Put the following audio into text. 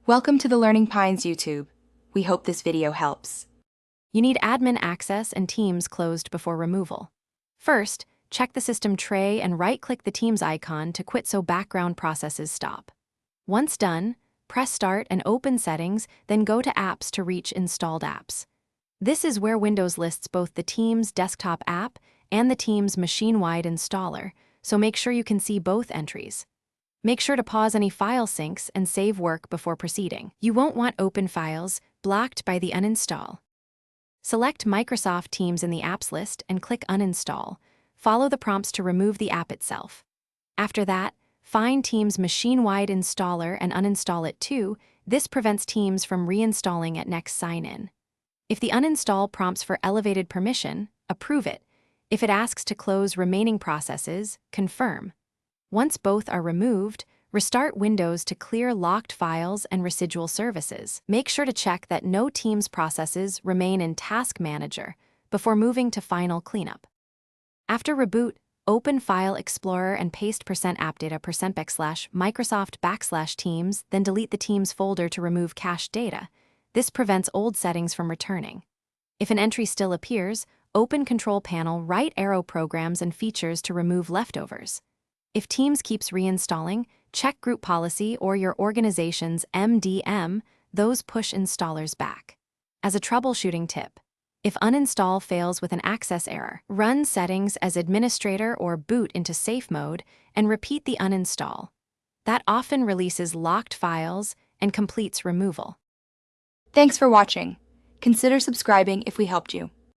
Welcome to the Learning Pines YouTube. We hope this video helps. You need admin access and Teams closed before removal. First, check the system tray and right-click the Teams icon to quit so background processes stop. Once done, press Start and open Settings, then go to Apps to reach Installed Apps. This is where Windows lists both the Teams desktop app and the Teams machine-wide installer, so make sure you can see both entries. Make sure to pause any file syncs and save work before proceeding. You won't want open files blocked by the Uninstall. Select Microsoft Teams in the Apps list and click Uninstall. Follow the prompts to remove the app itself. After that, find Teams machine-wide installer and uninstall it too. This prevents Teams from reinstalling at next sign-in. If the uninstall prompts for elevated permission, approve it. If it asks to close remaining processes, confirm. Once both are removed, restart Windows to clear locked files and residual services. Make sure to check that no Teams processes remain in Task Manager before moving to Final Cleanup. After reboot, open File Explorer and paste %appdata %Microsoft \Teams, then delete the Teams folder to remove cached data. This prevents old settings from returning. If an entry still appears, open Control Panel, right arrow Programs and Features to remove leftovers. If Teams keeps reinstalling, check Group Policy or your organization's MDM, those push installers back. As a troubleshooting tip, if uninstall fails with an access error, run Settings as Administrator or boot into Safe Mode and repeat the uninstall. That often releases locked files and completes removal. Thanks for watching. Consider subscribing if we helped you.